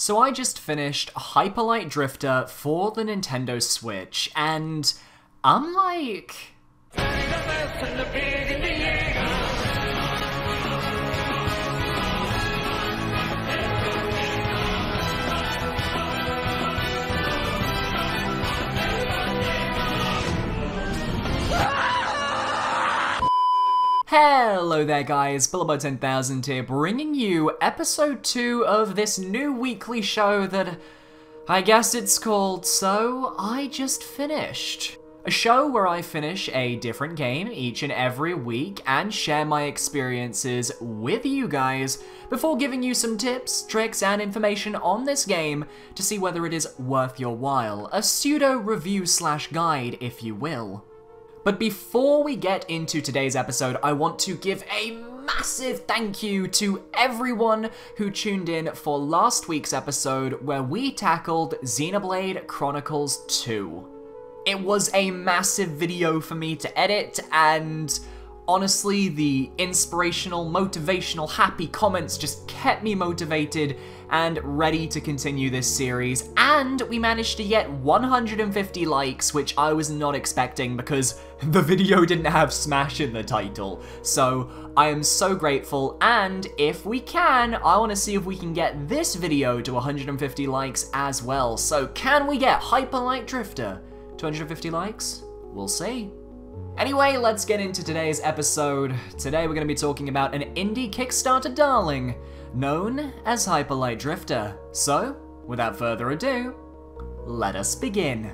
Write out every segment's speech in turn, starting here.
So I just finished Hyper Light Drifter for the Nintendo Switch, and I'm like... Hello there guys, Billybo10K here, bringing you episode 2 of this new weekly show that I guess it's called So I Just Finished. A show where I finish a different game each and every week and share my experiences with you guys before giving you some tips, tricks, and information on this game to see whether it is worth your while. A pseudo-review / guide, if you will. But before we get into today's episode, I want to give a massive thank you to everyone who tuned in for last week's episode where we tackled Xenoblade Chronicles 2. It was a massive video for me to edit, and honestly, the inspirational, motivational, happy comments just kept me motivated and ready to continue this series, and we managed to get 150 likes, which I was not expecting because the video didn't have Smash in the title. So I am so grateful, and if we can, I want to see if we can get this video to 150 likes as well. So can we get Hyper Light Drifter to 150 likes? We'll see. Anyway, let's get into today's episode. Today we're going to be talking about an indie Kickstarter darling known as Hyper Light Drifter. So, without further ado, let us begin.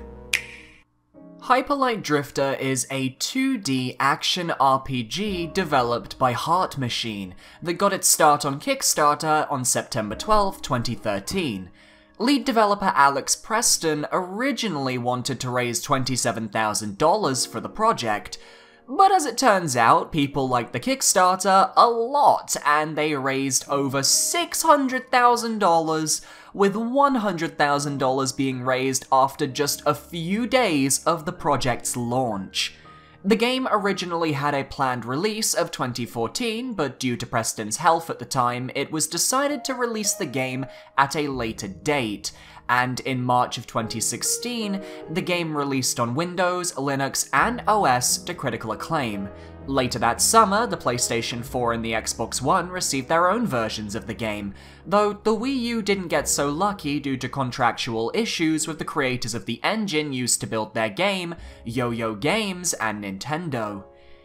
Hyper Light Drifter is a 2D action RPG developed by Heart Machine that got its start on Kickstarter on September 12, 2013. Lead developer Alex Preston originally wanted to raise $27,000 for the project, but as it turns out, people liked the Kickstarter a lot, and they raised over $600,000, with $100,000 being raised after just a few days of the project's launch. The game originally had a planned release of 2014, but due to Preston's health at the time, it was decided to release the game at a later date. And in March of 2016, the game released on Windows, Linux, and OS to critical acclaim. Later that summer, the PlayStation 4 and the Xbox One received their own versions of the game, though the Wii U didn't get so lucky due to contractual issues with the creators of the engine used to build their game, Yo-Yo Games and Nintendo.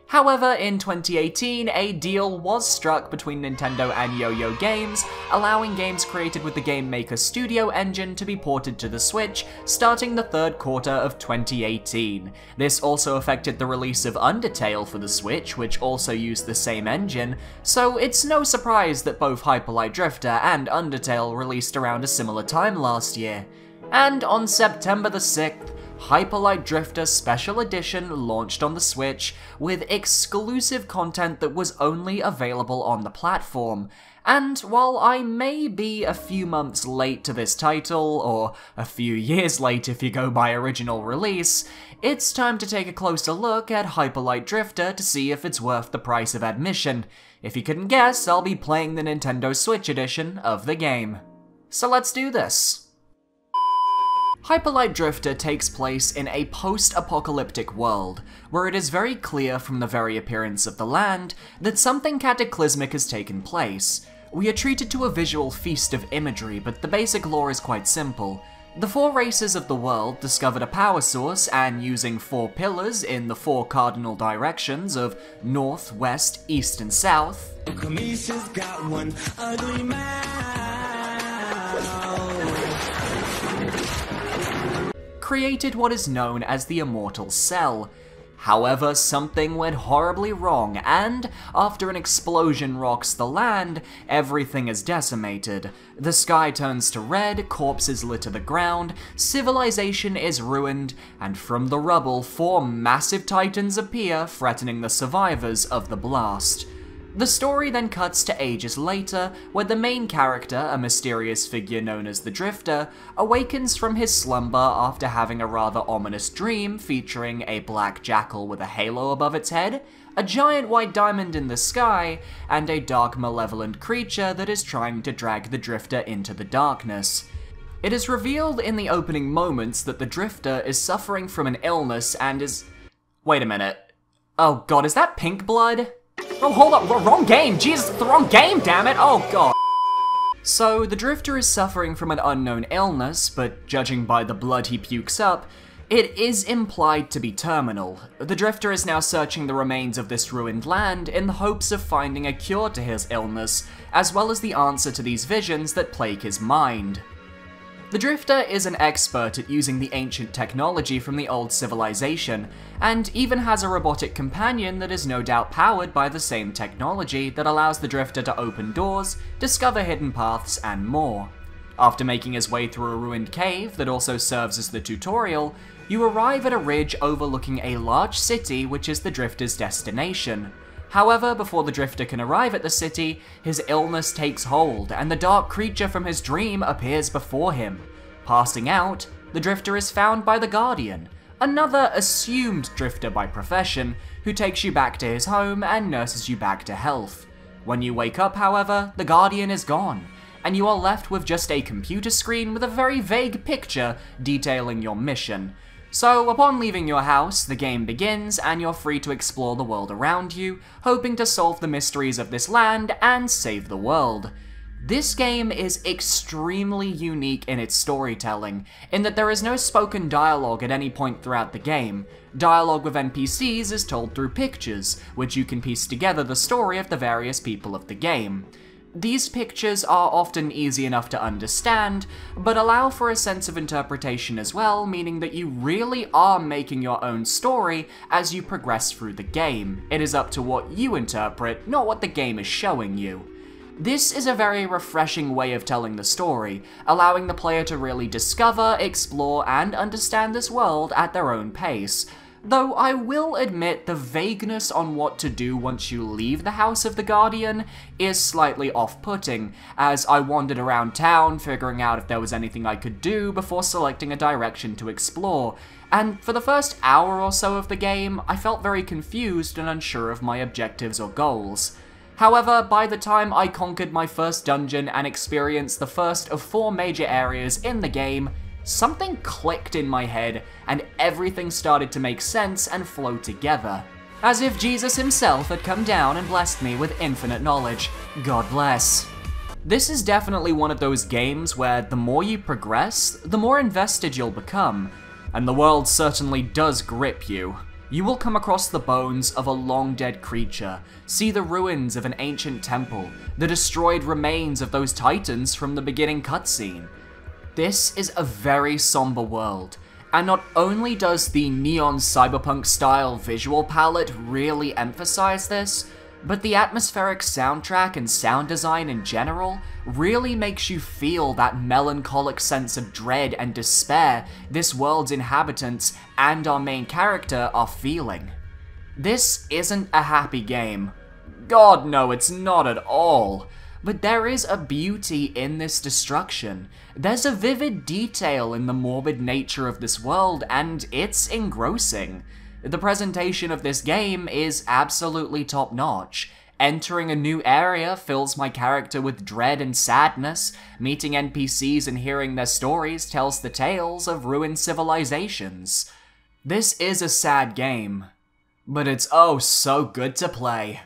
However, in 2018, a deal was struck between Nintendo and Yo-Yo Games, allowing games created with the Game Maker Studio engine to be ported to the Switch, starting the third quarter of 2018. This also affected the release of Undertale for the Switch, which also used the same engine, so it's no surprise that both Hyper Light Drifter and Undertale released around a similar time last year. And on September the 6th, Hyper Light Drifter Special Edition launched on the Switch with exclusive content that was only available on the platform. And while I may be a few months late to this title, or a few years late if you go by original release, it's time to take a closer look at Hyper Light Drifter to see if it's worth the price of admission. If you couldn't guess, I'll be playing the Nintendo Switch edition of the game. So let's do this. Hyper Light Drifter takes place in a post-apocalyptic world, where it is very clear from the very appearance of the land that something cataclysmic has taken place. We are treated to a visual feast of imagery, but the basic lore is quite simple. The 4 races of the world discovered a power source, and using 4 pillars in the 4 cardinal directions of north, west, east, and south, got one ugly created what is known as the Immortal Cell. However, something went horribly wrong, and after an explosion rocks the land, everything is decimated. The sky turns to red, corpses litter the ground, civilization is ruined, and from the rubble 4 massive titans appear, threatening the survivors of the blast. The story then cuts to ages later, where the main character, a mysterious figure known as the Drifter, awakens from his slumber after having a rather ominous dream featuring a black jackal with a halo above its head, a giant white diamond in the sky, and a dark malevolent creature that is trying to drag the drifter into the darkness. It is revealed in the opening moments that the drifter is suffering from an illness and is... Wait a minute. Oh god, is that pink blood? Oh, hold up, wrong game! Jesus, the wrong game, damn it! Oh god. So, the drifter is suffering from an unknown illness, but judging by the blood he pukes up, it is implied to be terminal. The drifter is now searching the remains of this ruined land in the hopes of finding a cure to his illness, as well as the answer to these visions that plague his mind. The drifter is an expert at using the ancient technology from the old civilization, and even has a robotic companion that is no doubt powered by the same technology that allows the drifter to open doors, discover hidden paths, and more. After making his way through a ruined cave that also serves as the tutorial, you arrive at a ridge overlooking a large city which is the drifter's destination. However, before the drifter can arrive at the city, his illness takes hold, and the dark creature from his dream appears before him. Passing out, the drifter is found by the Guardian, another assumed drifter by profession, who takes you back to his home and nurses you back to health. When you wake up, however, the Guardian is gone, and you are left with just a computer screen with a very vague picture detailing your mission. So, upon leaving your house, the game begins, and you're free to explore the world around you, hoping to solve the mysteries of this land and save the world. This game is extremely unique in its storytelling, in that there is no spoken dialogue at any point throughout the game. Dialogue with NPCs is told through pictures, which you can piece together the story of the various people of the game. These pictures are often easy enough to understand, but allow for a sense of interpretation as well, meaning that you really are making your own story as you progress through the game. It is up to what you interpret, not what the game is showing you. This is a very refreshing way of telling the story, allowing the player to really discover, explore, and understand this world at their own pace. Though I will admit the vagueness on what to do once you leave the House of the Guardian is slightly off-putting, as I wandered around town figuring out if there was anything I could do before selecting a direction to explore, and for the first hour or so of the game, I felt very confused and unsure of my objectives or goals. However, by the time I conquered my first dungeon and experienced the first of 4 major areas in the game, something clicked in my head, and everything started to make sense and flow together. As if Jesus himself had come down and blessed me with infinite knowledge. God bless. This is definitely one of those games where the more you progress, the more invested you'll become, and the world certainly does grip you. You will come across the bones of a long-dead creature, see the ruins of an ancient temple, the destroyed remains of those titans from the beginning cutscene. This is a very somber world, and not only does the neon cyberpunk style visual palette really emphasize this, but the atmospheric soundtrack and sound design in general really makes you feel that melancholic sense of dread and despair this world's inhabitants and our main character are feeling. This isn't a happy game. God, no, it's not at all. But there is a beauty in this destruction. There's a vivid detail in the morbid nature of this world, and it's engrossing. The presentation of this game is absolutely top-notch. Entering a new area fills my character with dread and sadness. Meeting NPCs and hearing their stories tells the tales of ruined civilizations. This is a sad game, but it's oh so good to play.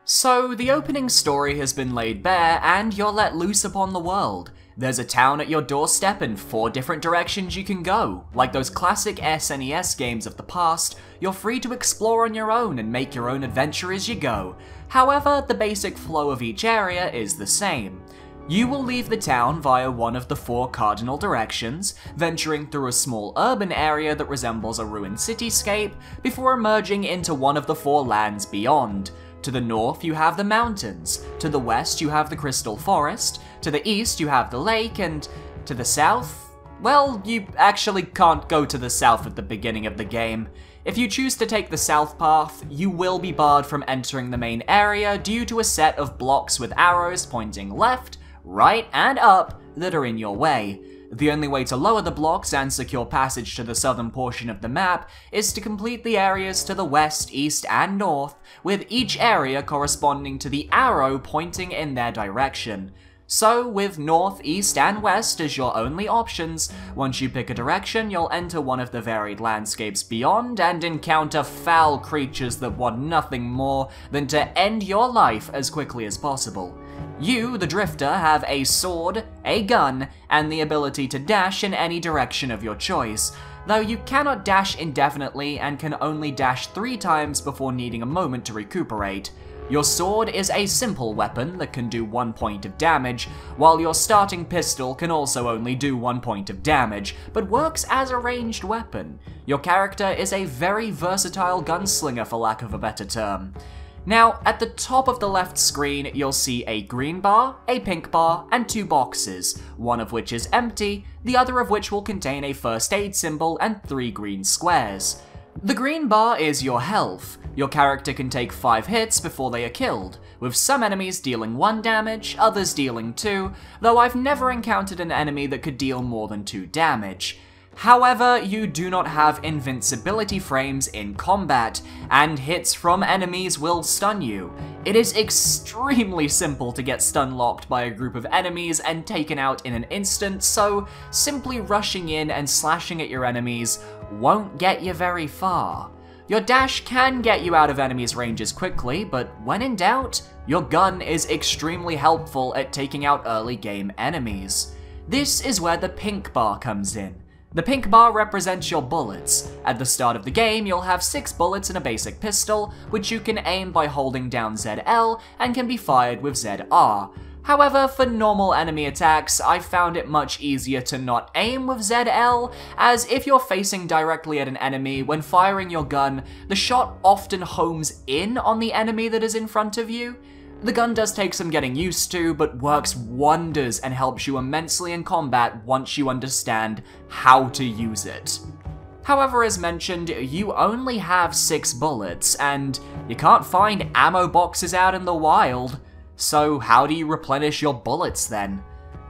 So, the opening story has been laid bare, and you're let loose upon the world. There's a town at your doorstep and 4 different directions you can go. Like those classic SNES games of the past, you're free to explore on your own and make your own adventure as you go. However, the basic flow of each area is the same. You will leave the town via one of the 4 cardinal directions, venturing through a small urban area that resembles a ruined cityscape, before emerging into one of the 4 lands beyond. To the north, you have the mountains. To the west, you have the crystal forest. To the east, you have the lake. And to the south? Well, you actually can't go to the south at the beginning of the game. If you choose to take the south path, you will be barred from entering the main area due to a set of blocks with arrows pointing left, right, and up that are in your way. The only way to lower the blocks and secure passage to the southern portion of the map is to complete the areas to the west, east, and north, with each area corresponding to the arrow pointing in their direction. So, with north, east, and west as your only options, once you pick a direction, you'll enter one of the varied landscapes beyond and encounter foul creatures that want nothing more than to end your life as quickly as possible. You, the drifter, have a sword, a gun, and the ability to dash in any direction of your choice, though you cannot dash indefinitely and can only dash 3 times before needing a moment to recuperate. Your sword is a simple weapon that can do 1 point of damage, while your starting pistol can also only do 1 point of damage, but works as a ranged weapon. Your character is a very versatile gunslinger, for lack of a better term. Now, at the top of the left screen, you'll see a green bar, a pink bar, and 2 boxes, one of which is empty, the other of which will contain a first aid symbol and 3 green squares. The green bar is your health. Your character can take 5 hits before they are killed, with some enemies dealing 1 damage, others dealing 2, though I've never encountered an enemy that could deal more than 2 damage. However, you do not have invincibility frames in combat, and hits from enemies will stun you. It is extremely simple to get stun locked by a group of enemies and taken out in an instant, so simply rushing in and slashing at your enemies won't get you very far. Your dash can get you out of enemies' ranges quickly, but when in doubt, your gun is extremely helpful at taking out early game enemies. This is where the pink bar comes in. The pink bar represents your bullets. At the start of the game, you'll have 6 bullets in a basic pistol, which you can aim by holding down ZL and can be fired with ZR. However, for normal enemy attacks, I found it much easier to not aim with ZL, as if you're facing directly at an enemy, when firing your gun, the shot often homes in on the enemy that is in front of you. The gun does take some getting used to, but works wonders and helps you immensely in combat once you understand how to use it. However, as mentioned, you only have 6 bullets, and you can't find ammo boxes out in the wild. So how do you replenish your bullets then?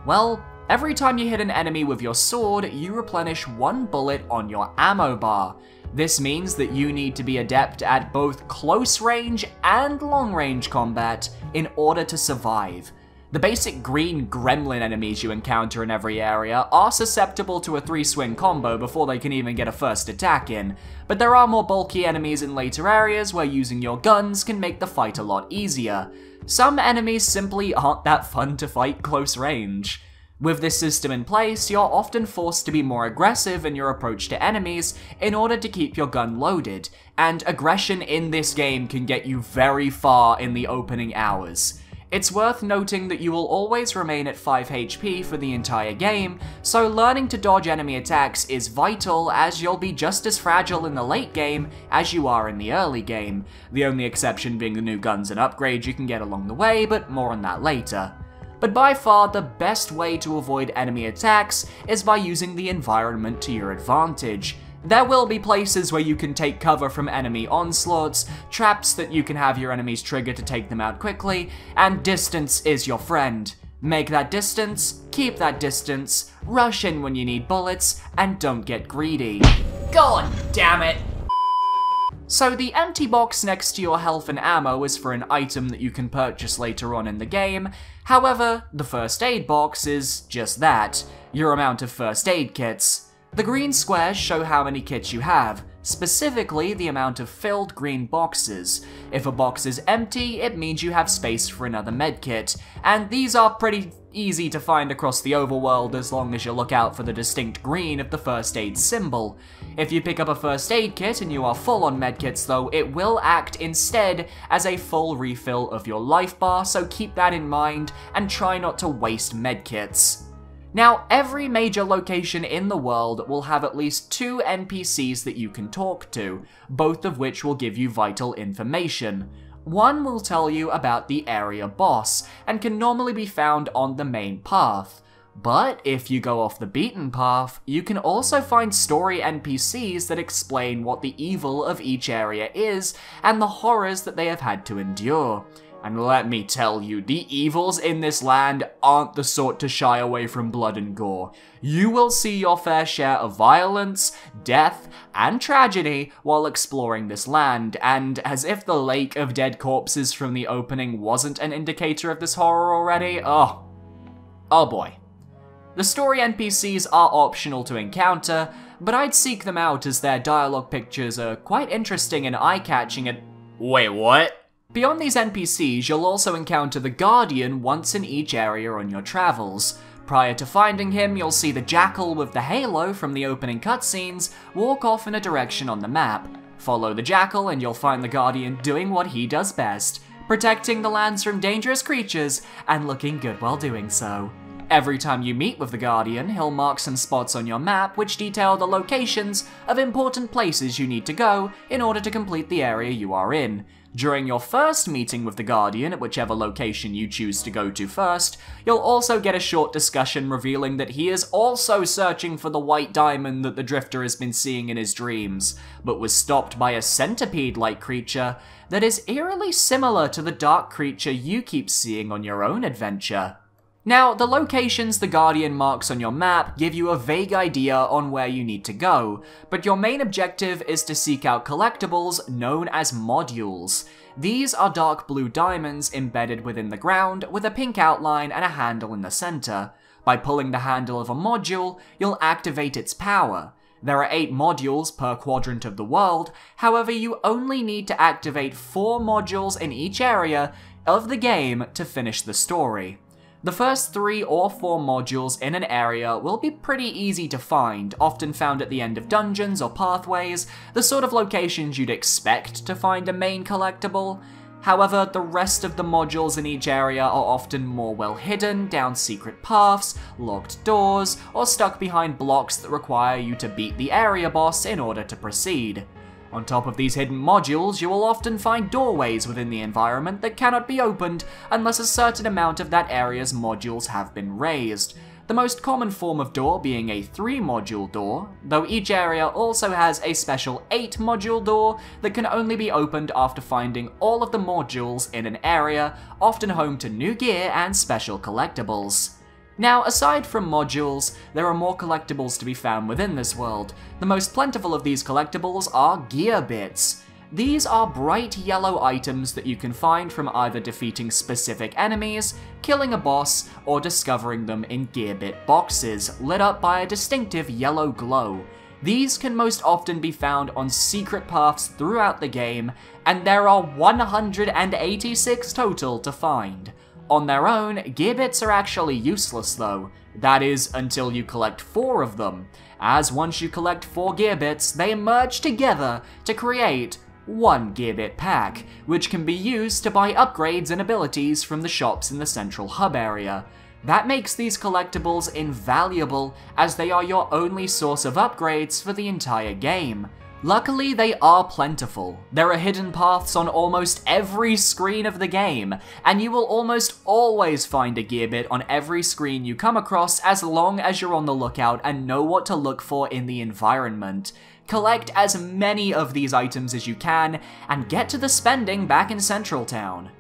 Well, every time you hit an enemy with your sword, you replenish 1 bullet on your ammo bar. This means that you need to be adept at both close range and long range combat in order to survive. The basic green gremlin enemies you encounter in every area are susceptible to a 3-swing combo before they can even get a first attack in, but there are more bulky enemies in later areas where using your guns can make the fight a lot easier. Some enemies simply aren't that fun to fight close range. With this system in place, you're often forced to be more aggressive in your approach to enemies in order to keep your gun loaded, and aggression in this game can get you very far in the opening hours. It's worth noting that you will always remain at 5 HP for the entire game, so learning to dodge enemy attacks is vital, as you'll be just as fragile in the late game as you are in the early game, the only exception being the new guns and upgrades you can get along the way, but more on that later. But by far, the best way to avoid enemy attacks is by using the environment to your advantage. There will be places where you can take cover from enemy onslaughts, traps that you can have your enemies trigger to take them out quickly, and distance is your friend. Make that distance, keep that distance, rush in when you need bullets, and don't get greedy. God damn it! So the empty box next to your health and ammo is for an item that you can purchase later on in the game. However, the first aid box is just that, your amount of first aid kits. The green squares show how many kits you have, specifically the amount of filled green boxes. If a box is empty, it means you have space for another medkit, and these are pretty easy to find across the overworld as long as you look out for the distinct green of the first aid symbol. If you pick up a first aid kit and you are full on medkits though, it will act instead as a full refill of your life bar, so keep that in mind and try not to waste medkits. Now, every major location in the world will have at least 2 NPCs that you can talk to, both of which will give you vital information. One will tell you about the area boss, and can normally be found on the main path. But if you go off the beaten path, you can also find story NPCs that explain what the evil of each area is, and the horrors that they have had to endure. And let me tell you, the evils in this land aren't the sort to shy away from blood and gore. You will see your fair share of violence, death, and tragedy while exploring this land, and as if the lake of dead corpses from the opening wasn't an indicator of this horror already, oh boy. The story NPCs are optional to encounter, but I'd seek them out as their dialogue pictures are quite interesting and eye-catching and— Wait, what? Beyond these NPCs, you'll also encounter the Guardian once in each area on your travels. Prior to finding him, you'll see the Jackal with the halo from the opening cutscenes walk off in a direction on the map. Follow the Jackal and you'll find the Guardian doing what he does best, protecting the lands from dangerous creatures and looking good while doing so. Every time you meet with the Guardian, he'll mark some spots on your map which detail the locations of important places you need to go in order to complete the area you are in. During your first meeting with the Guardian at whichever location you choose to go to first, you'll also get a short discussion revealing that he is also searching for the white diamond that the Drifter has been seeing in his dreams, but was stopped by a centipede-like creature that is eerily similar to the dark creature you keep seeing on your own adventure. Now, the locations the Guardian marks on your map give you a vague idea on where you need to go, but your main objective is to seek out collectibles known as modules. These are dark blue diamonds embedded within the ground with a pink outline and a handle in the center. By pulling the handle of a module, you'll activate its power. There are 8 modules per quadrant of the world, however you only need to activate 4 modules in each area of the game to finish the story. The first 3 or 4 modules in an area will be pretty easy to find, often found at the end of dungeons or pathways, the sort of locations you'd expect to find a main collectible. However, the rest of the modules in each area are often more well hidden, down secret paths, locked doors, or stuck behind blocks that require you to beat the area boss in order to proceed. On top of these hidden modules, you will often find doorways within the environment that cannot be opened unless a certain amount of that area's modules have been raised. The most common form of door being a 3-module door, though each area also has a special 8-module door that can only be opened after finding all of the modules in an area, often home to new gear and special collectibles. Now, aside from modules, there are more collectibles to be found within this world. The most plentiful of these collectibles are gear bits. These are bright yellow items that you can find from either defeating specific enemies, killing a boss, or discovering them in gear bit boxes, lit up by a distinctive yellow glow. These can most often be found on secret paths throughout the game, and there are 186 total to find. On their own, gear bits are actually useless though. That is, until you collect 4 of them, as once you collect 4 gear bits, they merge together to create 1 gear bit pack, which can be used to buy upgrades and abilities from the shops in the central hub area. That makes these collectibles invaluable, as they are your only source of upgrades for the entire game. Luckily, they are plentiful. There are hidden paths on almost every screen of the game, and you will almost always find a gear bit on every screen you come across as long as you're on the lookout and know what to look for in the environment. Collect as many of these items as you can, and get to the spending back in Central Town.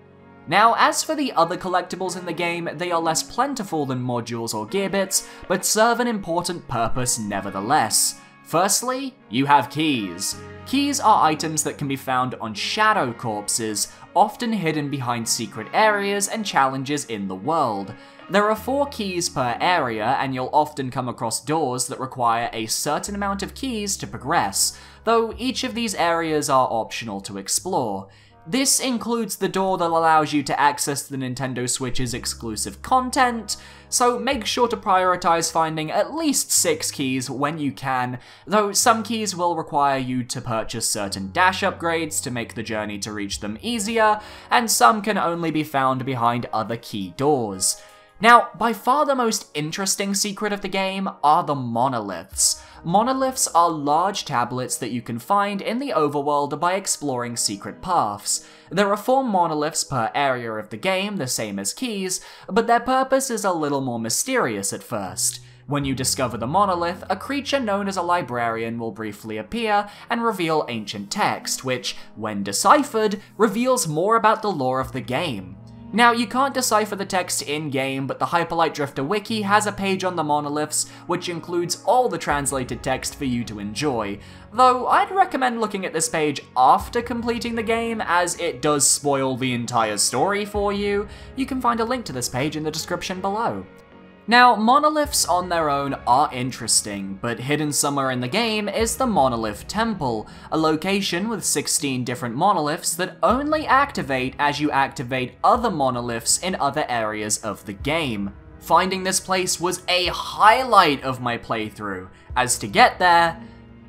Now, as for the other collectibles in the game, they are less plentiful than modules or gear bits, but serve an important purpose nevertheless. Firstly, you have keys. Keys are items that can be found on shadow corpses, often hidden behind secret areas and challenges in the world. There are 4 keys per area, and you'll often come across doors that require a certain amount of keys to progress, though each of these areas are optional to explore. This includes the door that allows you to access the Nintendo Switch's exclusive content, so make sure to prioritize finding at least 6 keys when you can, though some keys will require you to purchase certain dash upgrades to make the journey to reach them easier, and some can only be found behind other key doors. Now, by far the most interesting secret of the game are the monoliths. Monoliths are large tablets that you can find in the overworld by exploring secret paths. There are 4 monoliths per area of the game, the same as keys, but their purpose is a little more mysterious at first. When you discover the monolith, a creature known as a librarian will briefly appear and reveal ancient text, which, when deciphered, reveals more about the lore of the game. Now, you can't decipher the text in-game, but the Hyperlight Drifter wiki has a page on the monoliths, which includes all the translated text for you to enjoy, though I'd recommend looking at this page after completing the game, as it does spoil the entire story for you. You can find a link to this page in the description below. Now, monoliths on their own are interesting, but hidden somewhere in the game is the Monolith Temple, a location with 16 different monoliths that only activate as you activate other monoliths in other areas of the game. Finding this place was a highlight of my playthrough. As to get there,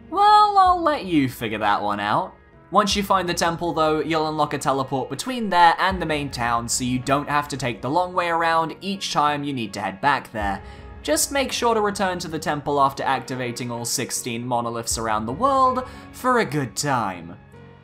well, I'll let you figure that one out. Once you find the temple though, you'll unlock a teleport between there and the main town, so you don't have to take the long way around each time you need to head back there. Just make sure to return to the temple after activating all 16 monoliths around the world for a good time.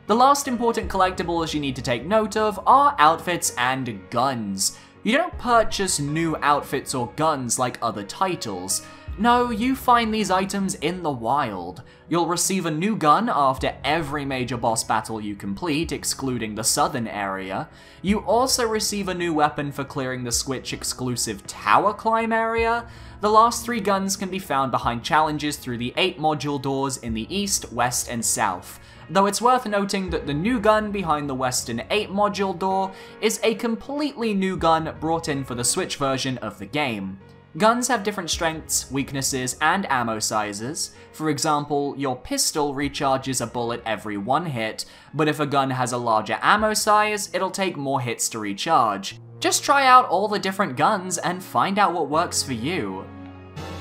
The last important collectibles you need to take note of are outfits and guns. You don't purchase new outfits or guns like other titles. No, you find these items in the wild. You'll receive a new gun after every major boss battle you complete, excluding the southern area. You also receive a new weapon for clearing the Switch exclusive tower climb area. The last 3 guns can be found behind challenges through the 8 module doors in the east, west, and south. Though it's worth noting that the new gun behind the western 8 module door is a completely new gun brought in for the Switch version of the game. Guns have different strengths, weaknesses, and ammo sizes. For example, your pistol recharges a bullet every 1 hit, but if a gun has a larger ammo size, it'll take more hits to recharge. Just try out all the different guns and find out what works for you.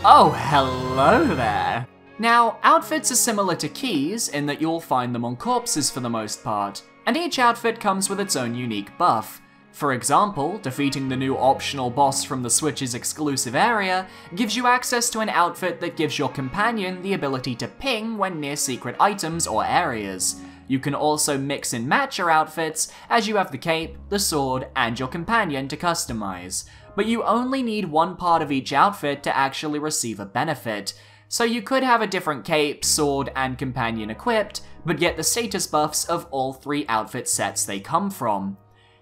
Oh, hello there! Now, outfits are similar to keys in that you'll find them on corpses for the most part, and each outfit comes with its own unique buff. For example, defeating the new optional boss from the Switch's exclusive area gives you access to an outfit that gives your companion the ability to ping when near secret items or areas. You can also mix and match your outfits, as you have the cape, the sword, and your companion to customize. But you only need one part of each outfit to actually receive a benefit. So you could have a different cape, sword, and companion equipped, but get the status buffs of all 3 outfit sets they come from.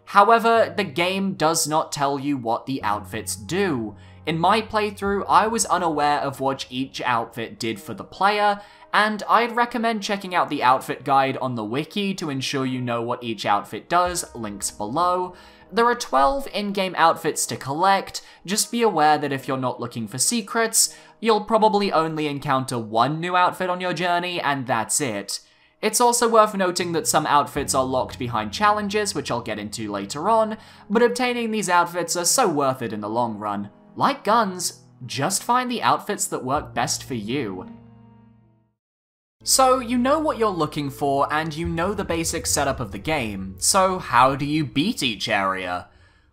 However, the game does not tell you what the outfits do. In my playthrough, I was unaware of what each outfit did for the player, and I'd recommend checking out the outfit guide on the wiki to ensure you know what each outfit does, links below. There are 12 in-game outfits to collect. Just be aware that if you're not looking for secrets, you'll probably only encounter 1 new outfit on your journey, and that's it. It's also worth noting that some outfits are locked behind challenges, which I'll get into later on, but obtaining these outfits are so worth it in the long run. Like guns, just find the outfits that work best for you. So, you know what you're looking for, and you know the basic setup of the game, so how do you beat each area?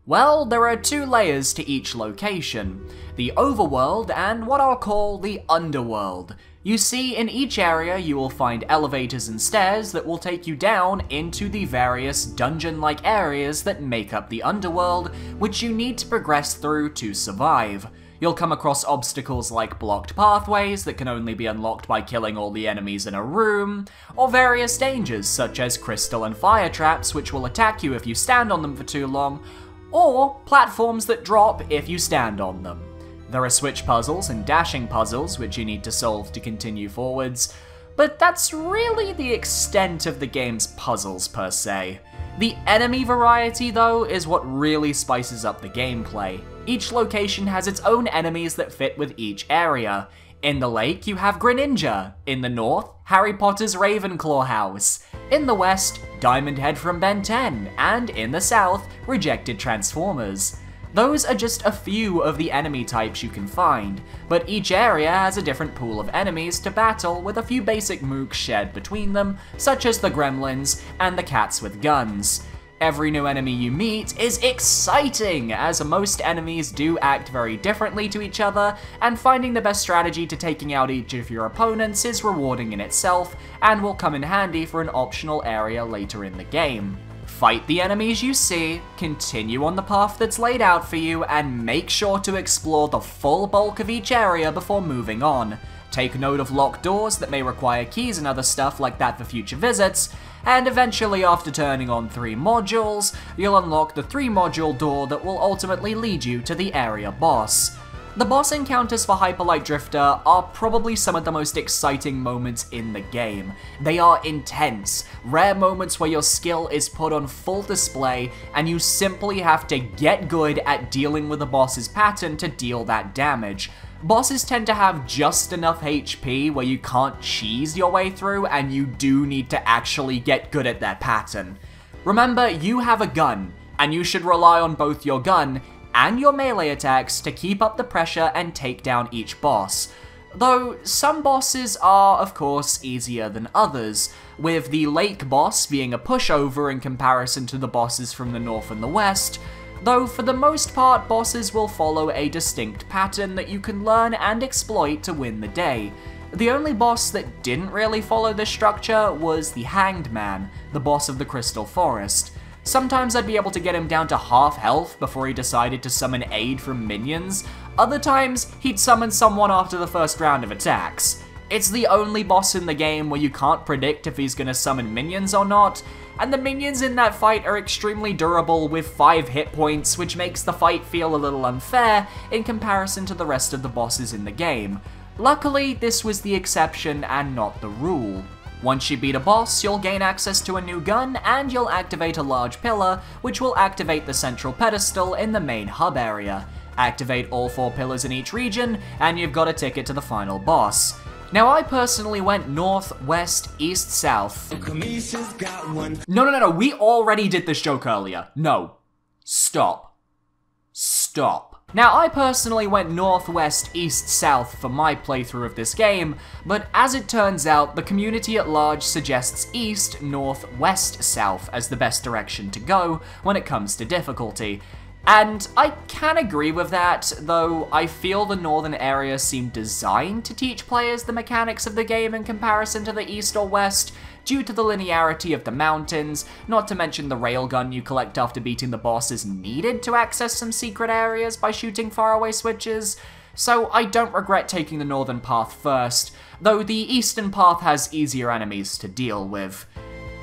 Well, there are 2 layers to each location, the overworld and what I'll call the underworld. You see, in each area you will find elevators and stairs that will take you down into the various dungeon-like areas that make up the underworld, which you need to progress through to survive. You'll come across obstacles like blocked pathways that can only be unlocked by killing all the enemies in a room, or various dangers such as crystal and fire traps which will attack you if you stand on them for too long, or platforms that drop if you stand on them. There are switch puzzles and dashing puzzles which you need to solve to continue forwards, but that's really the extent of the game's puzzles per se. The enemy variety, though, is what really spices up the gameplay. Each location has its own enemies that fit with each area. In the lake, you have Greninja. In the north, Harry Potter's Ravenclaw house. In the west, Diamond Head from Ben 10. And in the south, Rejected Transformers. Those are just a few of the enemy types you can find, but each area has a different pool of enemies to battle with a few basic mooks shared between them, such as the gremlins and the cats with guns. Every new enemy you meet is exciting, as most enemies do act very differently to each other, and finding the best strategy to taking out each of your opponents is rewarding in itself, and will come in handy for an optional area later in the game. Fight the enemies you see, continue on the path that's laid out for you, and make sure to explore the full bulk of each area before moving on. Take note of locked doors that may require keys and other stuff like that for future visits, and eventually after turning on 3 modules, you'll unlock the 3-module door that will ultimately lead you to the area boss. The boss encounters for Hyperlight Drifter are probably some of the most exciting moments in the game. They are intense, rare moments where your skill is put on full display and you simply have to get good at dealing with the boss's pattern to deal that damage. Bosses tend to have just enough HP where you can't cheese your way through, and you do need to actually get good at their pattern. Remember, you have a gun, and you should rely on both your gun and your melee attacks to keep up the pressure and take down each boss. Though some bosses are, of course, easier than others, with the Lake boss being a pushover in comparison to the bosses from the north and the west, though for the most part bosses will follow a distinct pattern that you can learn and exploit to win the day. The only boss that didn't really follow this structure was the Hanged Man, the boss of the Crystal Forest. Sometimes I'd be able to get him down to half health before he decided to summon aid from minions. Other times, he'd summon someone after the first round of attacks. It's the only boss in the game where you can't predict if he's gonna summon minions or not, and the minions in that fight are extremely durable with 5 hit points, which makes the fight feel a little unfair in comparison to the rest of the bosses in the game. Luckily, this was the exception and not the rule. Once you beat a boss, you'll gain access to a new gun, and you'll activate a large pillar, which will activate the central pedestal in the main hub area. Activate all 4 pillars in each region, and you've got a ticket to the final boss. Now, I personally went north, west, east, south. No, we already did this joke earlier. No. Stop. Now, I personally went north, west, east, south for my playthrough of this game, but as it turns out, the community at large suggests east, north, west, south as the best direction to go when it comes to difficulty. And I can agree with that, though I feel the northern area seemed designed to teach players the mechanics of the game in comparison to the east or west, due to the linearity of the mountains, not to mention the railgun you collect after beating the boss is needed to access some secret areas by shooting faraway switches, so I don't regret taking the northern path first, though the eastern path has easier enemies to deal with.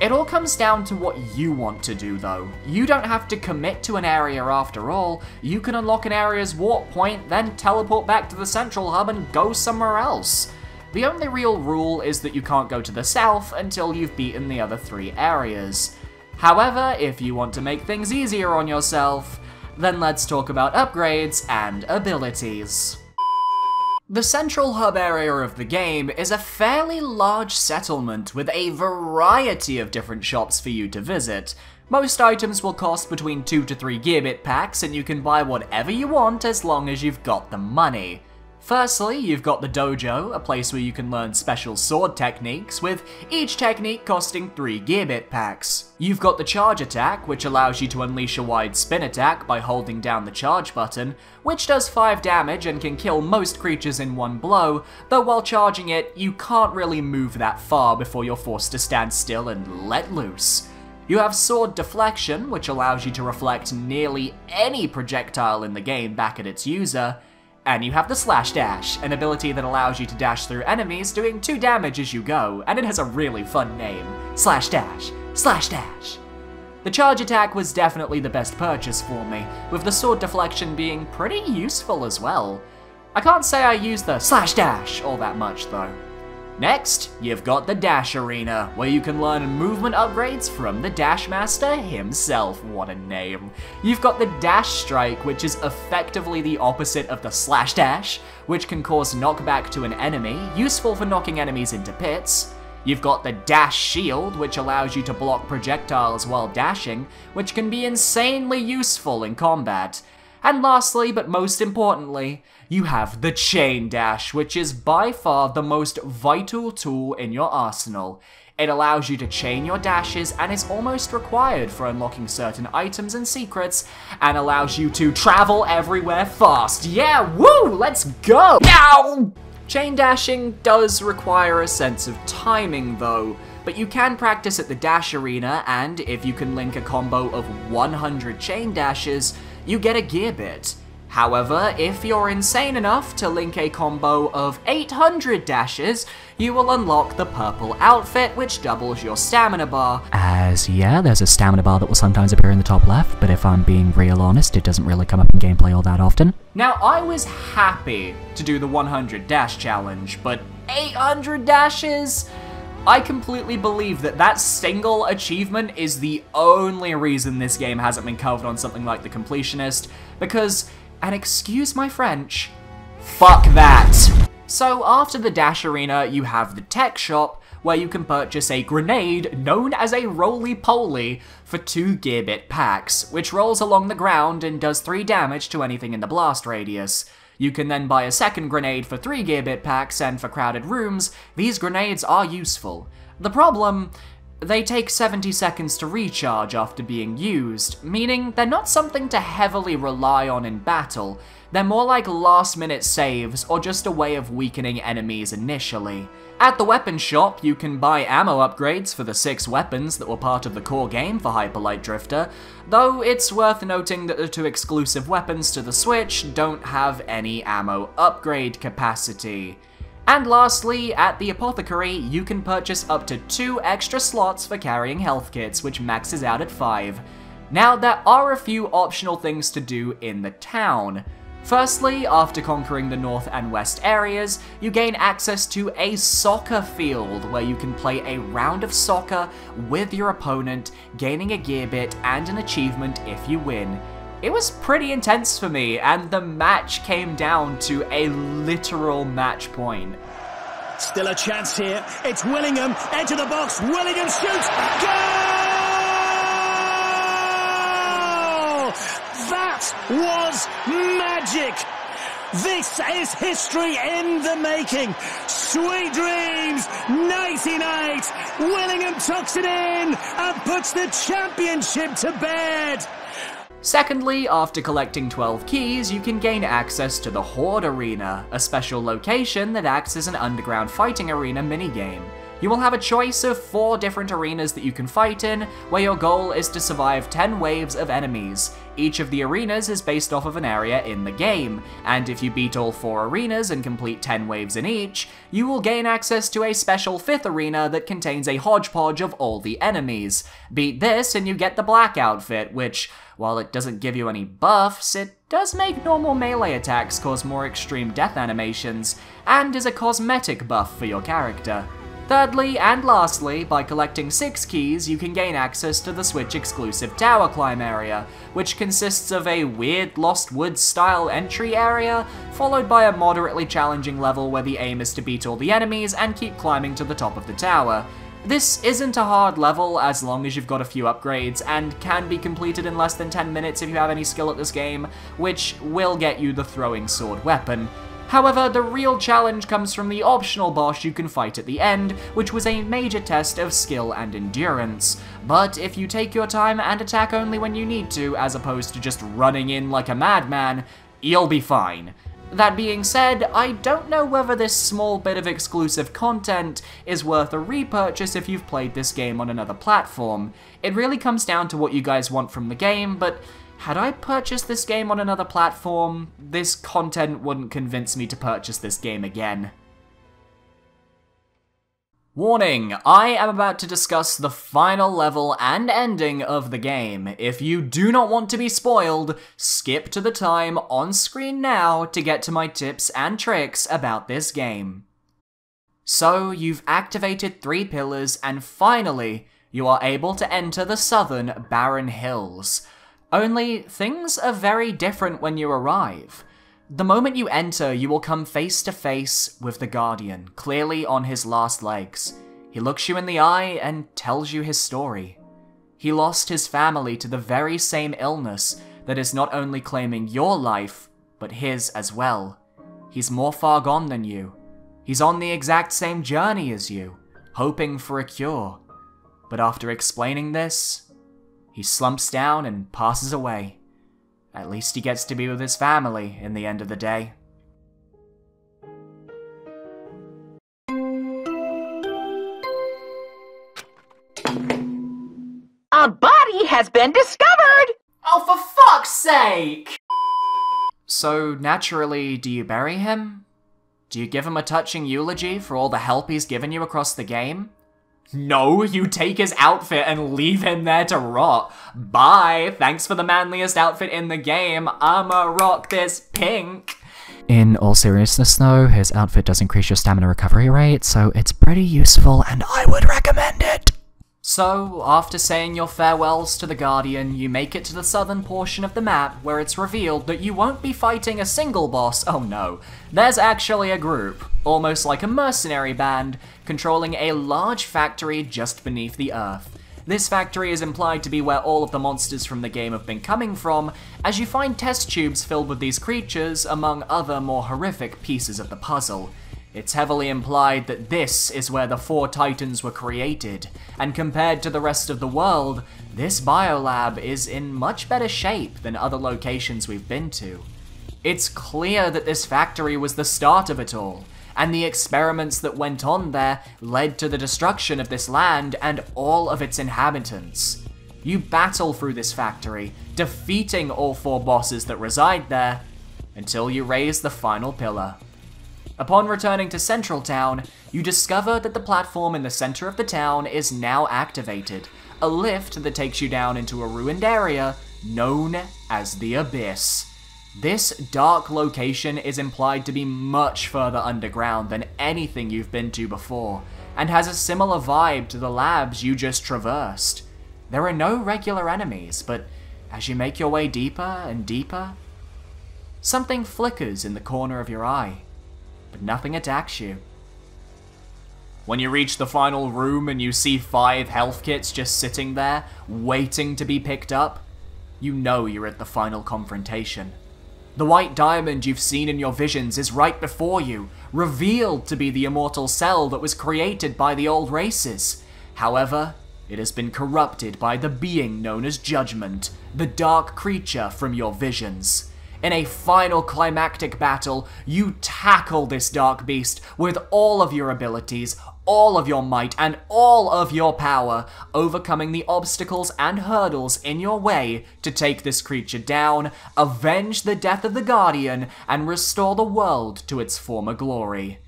It all comes down to what you want to do though. You don't have to commit to an area after all. You can unlock an area's warp point, then teleport back to the central hub and go somewhere else. The only real rule is that you can't go to the south until you've beaten the other 3 areas. However, if you want to make things easier on yourself, then let's talk about upgrades and abilities. The central hub area of the game is a fairly large settlement with a variety of different shops for you to visit. Most items will cost between 2 to 3 gearbit packs, and you can buy whatever you want as long as you've got the money. Firstly, you've got the dojo, a place where you can learn special sword techniques, with each technique costing 3 gearbit packs. You've got the charge attack, which allows you to unleash a wide spin attack by holding down the charge button, which does 5 damage and can kill most creatures in one blow, though while charging it, you can't really move that far before you're forced to stand still and let loose. You have sword deflection, which allows you to reflect nearly any projectile in the game back at its user. And you have the slash dash, an ability that allows you to dash through enemies, doing 2 damage as you go, and it has a really fun name. Slash dash. Slash dash. The charge attack was definitely the best purchase for me, with the sword deflection being pretty useful as well. I can't say I used the slash dash all that much though. Next, you've got the Dash Arena, where you can learn movement upgrades from the Dash Master himself. What a name. You've got the Dash Strike, which is effectively the opposite of the Slash Dash, which can cause knockback to an enemy, useful for knocking enemies into pits. You've got the Dash Shield, which allows you to block projectiles while dashing, which can be insanely useful in combat. And lastly, but most importantly, you have the Chain Dash, which is by far the most vital tool in your arsenal. It allows you to chain your dashes and is almost required for unlocking certain items and secrets, and allows you to travel everywhere fast. Yeah, woo, let's go! Ow! Chain dashing does require a sense of timing though, but you can practice at the dash arena, and if you can link a combo of 100 chain dashes, you get a gear bit. However, if you're insane enough to link a combo of 800 dashes, you will unlock the purple outfit, which doubles your stamina bar. As yeah, there's a stamina bar that will sometimes appear in the top left, but if I'm being real honest, it doesn't really come up in gameplay all that often. Now, I was happy to do the 100 dash challenge, but 800 dashes? I completely believe that that single achievement is the only reason this game hasn't been covered on something like the Completionist, because, and excuse my French, fuck that. So after the dash arena, you have the tech shop, where you can purchase a grenade known as a roly-poly for 2 gear bit packs, which rolls along the ground and does 3 damage to anything in the blast radius. You can then buy a second grenade for 3 gear bit packs, and for crowded rooms, these grenades are useful. The problem? They take 70 seconds to recharge after being used, meaning they're not something to heavily rely on in battle. They're more like last-minute saves, or just a way of weakening enemies initially. At the weapon shop, you can buy ammo upgrades for the 6 weapons that were part of the core game for Hyperlight Drifter, though it's worth noting that the 2 exclusive weapons to the Switch don't have any ammo upgrade capacity. And lastly, at the apothecary, you can purchase up to 2 extra slots for carrying health kits, which maxes out at 5. Now, there are a few optional things to do in the town. Firstly, after conquering the north and west areas, you gain access to a soccer field where you can play a round of soccer with your opponent, gaining a gear bit and an achievement if you win. It was pretty intense for me, and the match came down to a literal match point. Still a chance here. It's Willingham. Into the box. Willingham shoots. Goal! That was magic. This is history in the making. Sweet dreams. Nighty night. Willingham tucks it in and puts the championship to bed. Secondly, after collecting 12 keys, you can gain access to the Horde Arena, a special location that acts as an underground fighting arena minigame. You will have a choice of 4 different arenas that you can fight in, where your goal is to survive 10 waves of enemies. Each of the arenas is based off of an area in the game, and if you beat all 4 arenas and complete 10 waves in each, you will gain access to a special 5th arena that contains a hodgepodge of all the enemies. Beat this and you get the black outfit, which, while it doesn't give you any buffs, it does make normal melee attacks cause more extreme death animations, and is a cosmetic buff for your character. Thirdly, and lastly, by collecting 6 keys, you can gain access to the Switch-exclusive Tower Climb area, which consists of a weird Lost Woods-style entry area, followed by a moderately challenging level where the aim is to beat all the enemies and keep climbing to the top of the tower. This isn't a hard level as long as you've got a few upgrades, and can be completed in less than 10 minutes if you have any skill at this game, which will get you the throwing sword weapon. However, the real challenge comes from the optional boss you can fight at the end, which was a major test of skill and endurance. But if you take your time and attack only when you need to, as opposed to just running in like a madman, you'll be fine. That being said, I don't know whether this small bit of exclusive content is worth a repurchase if you've played this game on another platform. It really comes down to what you guys want from the game, but had I purchased this game on another platform, this content wouldn't convince me to purchase this game again. Warning, I am about to discuss the final level and ending of the game. If you do not want to be spoiled, skip to the time on screen now to get to my tips and tricks about this game. So, you've activated 3 pillars, and finally, you are able to enter the southern Barren Hills. Only, things are very different when you arrive. The moment you enter, you will come face to face with the Guardian, clearly on his last legs. He looks you in the eye and tells you his story. He lost his family to the very same illness that is not only claiming your life, but his as well. He's more far gone than you. He's on the exact same journey as you, hoping for a cure. But after explaining this, he slumps down and passes away. At least he gets to be with his family in the end of the day. has been discovered! Oh, for fuck's sake! So, naturally, do you bury him? Do you give him a touching eulogy for all the help he's given you across the game? No, you take his outfit and leave him there to rot. Bye, thanks for the manliest outfit in the game, I'ma rock this pink. In all seriousness though, his outfit does increase your stamina recovery rate, so it's pretty useful and I would recommend it. So, after saying your farewells to the Guardian, you make it to the southern portion of the map where it's revealed that you won't be fighting a single boss, oh no. There's actually a group, almost like a mercenary band, controlling a large factory just beneath the earth. This factory is implied to be where all of the monsters from the game have been coming from, as you find test tubes filled with these creatures, among other more horrific pieces of the puzzle. It's heavily implied that this is where the 4 Titans were created, and compared to the rest of the world, this biolab is in much better shape than other locations we've been to. It's clear that this factory was the start of it all, and the experiments that went on there led to the destruction of this land and all of its inhabitants. You battle through this factory, defeating all 4 bosses that reside there, until you raise the final pillar. Upon returning to Central Town, you discover that the platform in the center of the town is now activated, a lift that takes you down into a ruined area known as the Abyss. This dark location is implied to be much further underground than anything you've been to before, and has a similar vibe to the labs you just traversed. There are no regular enemies, but as you make your way deeper and deeper, something flickers in the corner of your eye, but nothing attacks you. When you reach the final room and you see 5 health kits just sitting there, waiting to be picked up, you know you're at the final confrontation. The white diamond you've seen in your visions is right before you, revealed to be the immortal cell that was created by the old races. However, it has been corrupted by the being known as Judgment, the dark creature from your visions. In a final climactic battle, you tackle this dark beast with all of your abilities, all of your might, and all of your power, overcoming the obstacles and hurdles in your way to take this creature down, avenge the death of the Guardian, and restore the world to its former glory.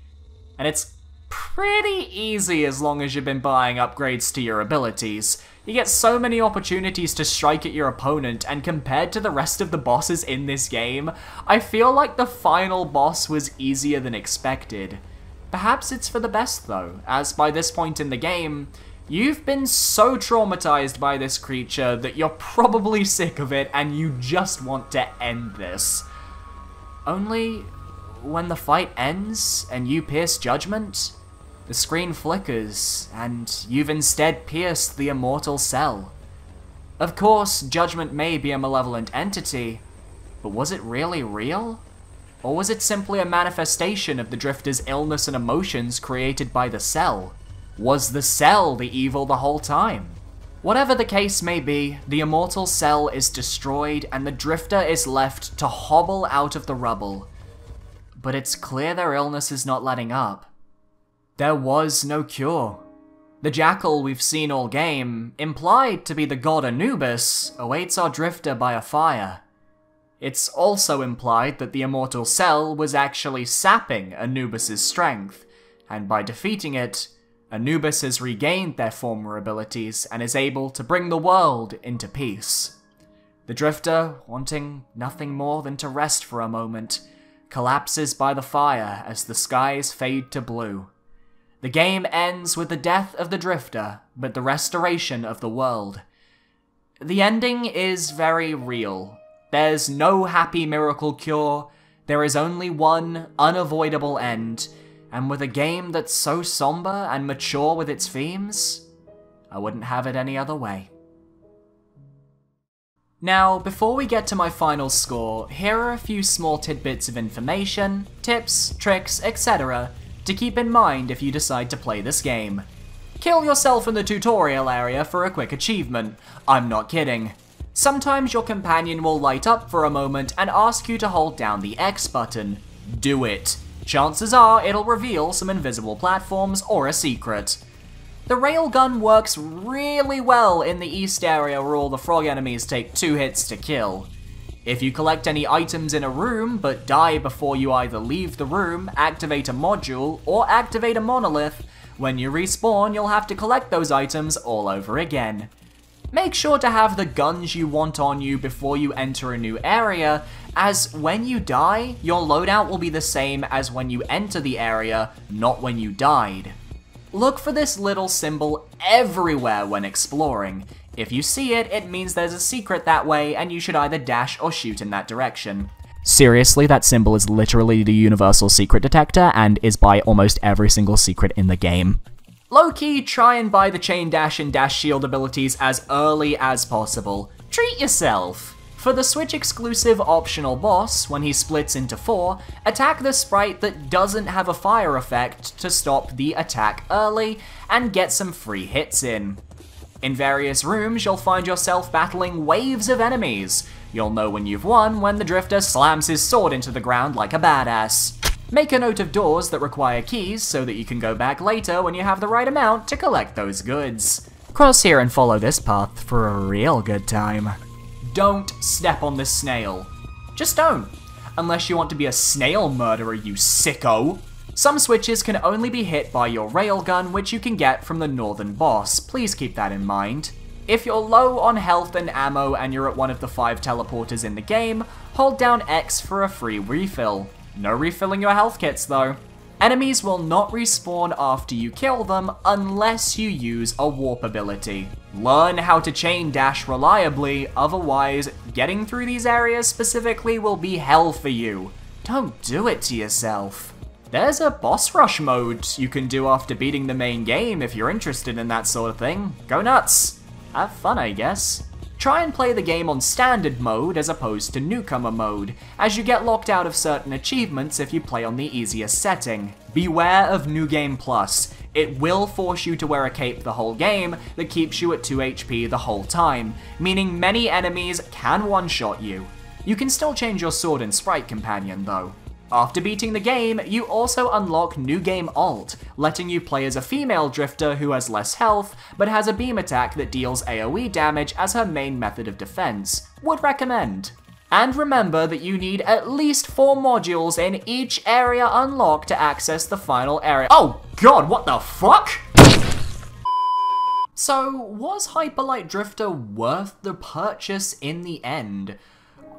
And it's pretty easy as long as you've been buying upgrades to your abilities. You get so many opportunities to strike at your opponent, and compared to the rest of the bosses in this game, I feel like the final boss was easier than expected. Perhaps it's for the best though, as by this point in the game, you've been so traumatized by this creature that you're probably sick of it and you just want to end this. Only, when the fight ends and you pierce Judgment, the screen flickers, and you've instead pierced the immortal cell. Of course, Judgment may be a malevolent entity, but was it really real? Or was it simply a manifestation of the Drifter's illness and emotions created by the cell? Was the cell the evil the whole time? Whatever the case may be, the immortal cell is destroyed and the Drifter is left to hobble out of the rubble. But it's clear their illness is not letting up. There was no cure. The jackal we've seen all game, implied to be the god Anubis, awaits our Drifter by a fire. It's also implied that the immortal cell was actually sapping Anubis' strength, and by defeating it, Anubis has regained their former abilities and is able to bring the world into peace. The Drifter, wanting nothing more than to rest for a moment, collapses by the fire as the skies fade to blue. The game ends with the death of the Drifter, but the restoration of the world. The ending is very real. There's no happy miracle cure, there is only one unavoidable end, and with a game that's so somber and mature with its themes, I wouldn't have it any other way. Now, before we get to my final score, here are a few small tidbits of information, tips, tricks, etc. to keep in mind if you decide to play this game. Kill yourself in the tutorial area for a quick achievement. I'm not kidding. Sometimes your companion will light up for a moment and ask you to hold down the X button. Do it. Chances are it'll reveal some invisible platforms or a secret. The railgun works really well in the east area where all the frog enemies take 2 hits to kill. If you collect any items in a room but die before you either leave the room, activate a module, or activate a monolith, when you respawn you'll have to collect those items all over again. Make sure to have the guns you want on you before you enter a new area, as when you die, your loadout will be the same as when you enter the area, not when you died. Look for this little symbol everywhere when exploring. If you see it, it means there's a secret that way and you should either dash or shoot in that direction. Seriously, that symbol is literally the universal secret detector and is by almost every single secret in the game. Low-key, try and buy the chain dash and dash shield abilities as early as possible. Treat yourself! For the Switch exclusive optional boss, when he splits into 4, attack the sprite that doesn't have a fire effect to stop the attack early and get some free hits in. In various rooms, you'll find yourself battling waves of enemies. You'll know when you've won when the drifter slams his sword into the ground like a badass. Make a note of doors that require keys so that you can go back later when you have the right amount to collect those goods. Cross here and follow this path for a real good time. Don't step on this snail. Just don't. Unless you want to be a snail murderer, you sicko. Some switches can only be hit by your railgun, which you can get from the northern boss. Please keep that in mind. If you're low on health and ammo and you're at one of the 5 teleporters in the game, hold down X for a free refill. No refilling your health kits though. Enemies will not respawn after you kill them unless you use a warp ability. Learn how to chain dash reliably, otherwise getting through these areas specifically will be hell for you. Don't do it to yourself. There's a boss rush mode you can do after beating the main game if you're interested in that sort of thing. Go nuts. Have fun, I guess. Try and play the game on standard mode as opposed to newcomer mode, as you get locked out of certain achievements if you play on the easiest setting. Beware of New Game Plus. It will force you to wear a cape the whole game that keeps you at 2 HP the whole time, meaning many enemies can one-shot you. You can still change your sword and sprite companion though. After beating the game, you also unlock New Game Alt, letting you play as a female drifter who has less health, but has a beam attack that deals AoE damage as her main method of defense. Would recommend. And remember that you need at least 4 modules in each area unlocked to access the final area. Oh god, what the fuck? So, was Hyperlight Drifter worth the purchase in the end?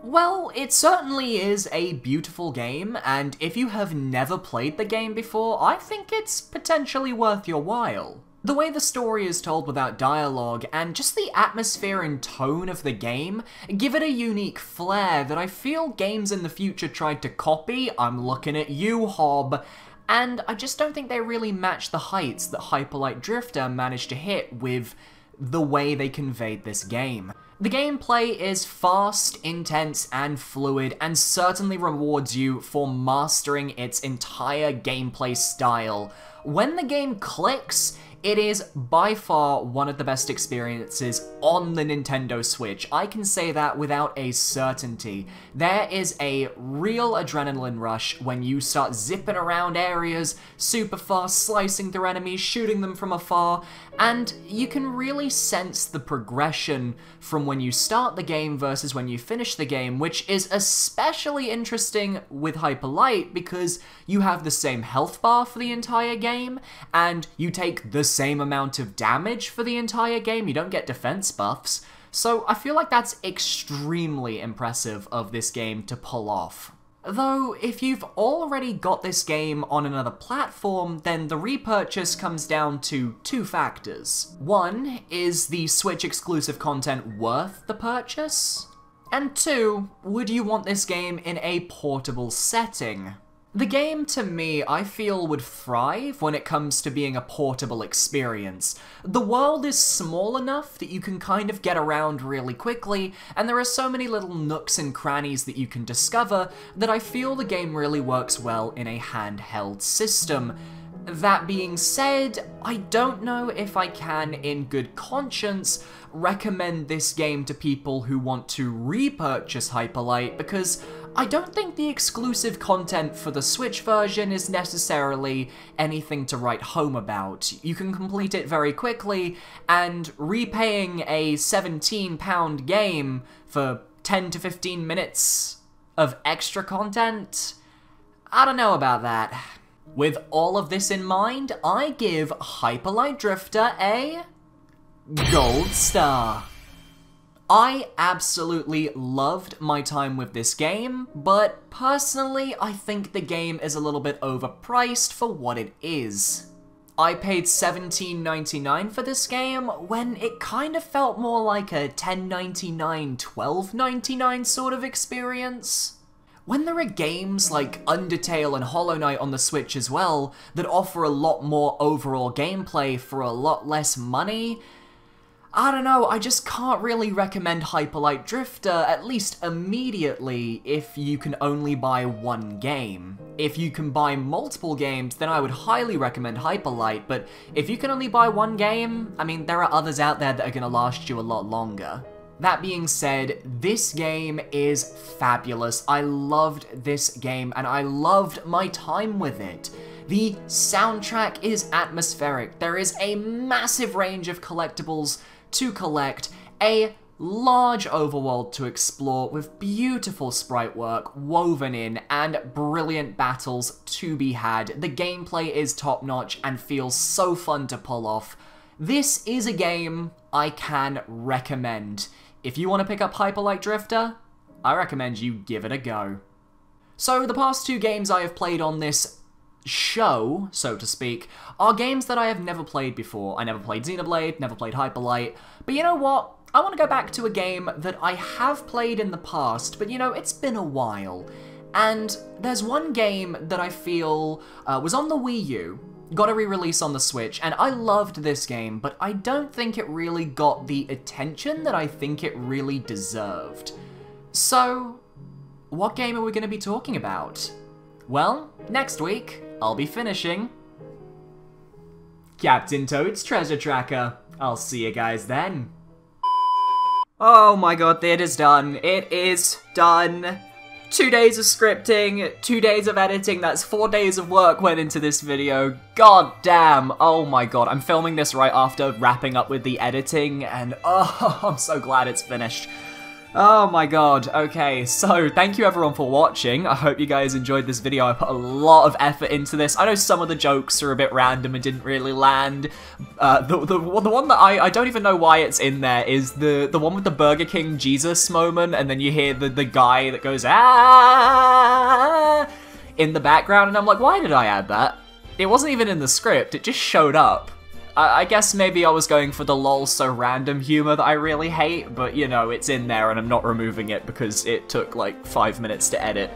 Well, it certainly is a beautiful game, and if you have never played the game before, I think it's potentially worth your while. The way the story is told without dialogue, and just the atmosphere and tone of the game, give it a unique flair that I feel games in the future tried to copy. I'm looking at you, Hob. And I just don't think they really match the heights that Hyperlight Drifter managed to hit with the way they conveyed this game. The gameplay is fast, intense, and fluid, and certainly rewards you for mastering its entire gameplay style. When the game clicks, it is by far one of the best experiences on the Nintendo Switch. I can say that without a certainty. There is a real adrenaline rush when you start zipping around areas, super fast, slicing through enemies, shooting them from afar, and you can really sense the progression from when you start the game versus when you finish the game, which is especially interesting with Hyperlight because you have the same health bar for the entire game, and you take the same amount of damage for the entire game. You don't get defense buffs, so I feel like that's extremely impressive of this game to pull off. Though, if you've already got this game on another platform, then the repurchase comes down to 2 factors. One, is the Switch exclusive content worth the purchase? And 2, would you want this game in a portable setting? The game, to me, I feel would thrive when it comes to being a portable experience. The world is small enough that you can kind of get around really quickly, and there are so many little nooks and crannies that you can discover that I feel the game really works well in a handheld system. That being said, I don't know if I can, in good conscience, recommend this game to people who want to repurchase Hyperlight, because I don't think the exclusive content for the Switch version is necessarily anything to write home about. You can complete it very quickly, and repaying a £17 game for 10 to 15 minutes of extra content? I don't know about that. With all of this in mind, I give Hyper Light Drifter a gold star. I absolutely loved my time with this game, but personally I think the game is a little bit overpriced for what it is. I paid $17.99 for this game when it kind of felt more like a $10.99, $12.99 sort of experience. When there are games like Undertale and Hollow Knight on the Switch as well that offer a lot more overall gameplay for a lot less money, I don't know, I just can't really recommend Hyper Light Drifter, at least immediately, if you can only buy one game. If you can buy multiple games, then I would highly recommend Hyper Light, but if you can only buy one game, I mean, there are others out there that are gonna last you a lot longer. That being said, this game is fabulous. I loved this game, and I loved my time with it. The soundtrack is atmospheric. There is a massive range of collectibles to collect, a large overworld to explore with beautiful sprite work woven in, and brilliant battles to be had. The gameplay is top-notch and feels so fun to pull off. This is a game I can recommend. If you want to pick up Hyper Light Drifter, I recommend you give it a go. So the past two games I have played on this show, so to speak, are games that I have never played before. I never played Xenoblade, never played Hyper Light, but you know what? I want to go back to a game that I have played in the past, but you know, it's been a while. And there's one game that I feel was on the Wii U, got a re-release on the Switch, and I loved this game, but I don't think it really got the attention that I think it really deserved. So, what game are we going to be talking about? Well, next week, I'll be finishing Captain Toad's Treasure Tracker. I'll see you guys then. Oh my god, it is done. It is done. 2 days of scripting, 2 days of editing, that's 4 days of work went into this video. God damn, oh my god, I'm filming this right after wrapping up with the editing, and oh, I'm so glad it's finished. Oh my god, okay, so thank you everyone for watching. I hope you guys enjoyed this video. I put a lot of effort into this. I know some of the jokes are a bit random and didn't really land. The one that I don't even know why it's in there is the one with the Burger King Jesus moment, and then you hear the guy that goes, ah, in the background, and I'm like, why did I add that? It wasn't even in the script, it just showed up. I guess maybe I was going for the lol so random humor that I really hate, but you know, it's in there and I'm not removing it because it took like 5 minutes to edit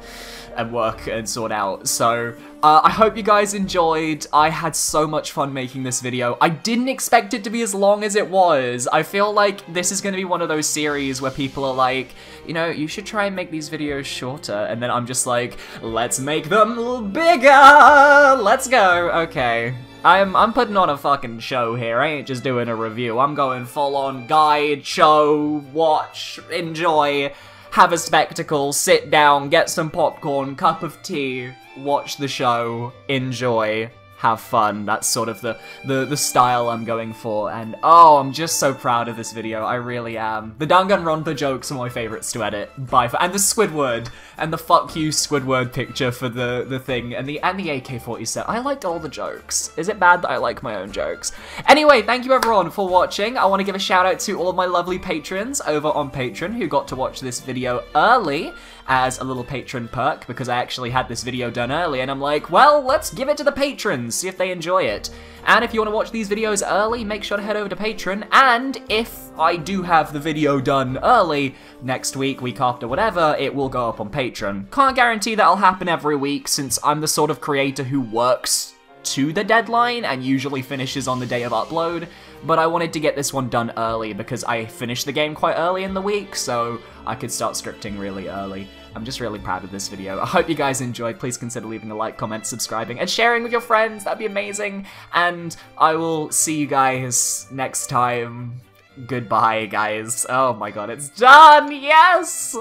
and work and sort out. So, I hope you guys enjoyed. I had so much fun making this video. I didn't expect it to be as long as it was. I feel like this is going to be one of those series where people are like, you know, you should try and make these videos shorter. And then I'm just like, let's make them bigger! Let's go! Okay. I'm putting on a fucking show here. I ain't just doing a review. I'm going full on guide, show, watch, enjoy, have a spectacle, sit down, get some popcorn, cup of tea, watch the show, enjoy, have fun. That's sort of the style I'm going for, and oh, I'm just so proud of this video. I really am. The Danganronpa jokes are my favorites to edit by far, and the Squidward and the fuck you Squidward picture for the thing, and the AK-47. I liked all the jokes. Is it bad that I like my own jokes? Anyway, thank you everyone for watching. I want to give a shout out to all my lovely patrons over on Patreon who got to watch this video early as a little patron perk, because I actually had this video done early, and I'm like, well, let's give it to the patrons, see if they enjoy it. And if you want to watch these videos early, make sure to head over to Patreon, and if I do have the video done early, next week, week after, whatever, it will go up on Patreon. Can't guarantee that'll happen every week, since I'm the sort of creator who works to the deadline and usually finishes on the day of upload, but I wanted to get this one done early because I finished the game quite early in the week, so I could start scripting really early. I'm just really proud of this video. I hope you guys enjoyed. Please consider leaving a like, comment, subscribing, and sharing with your friends. That'd be amazing. And I will see you guys next time. Goodbye, guys. Oh my god, it's done! Yes!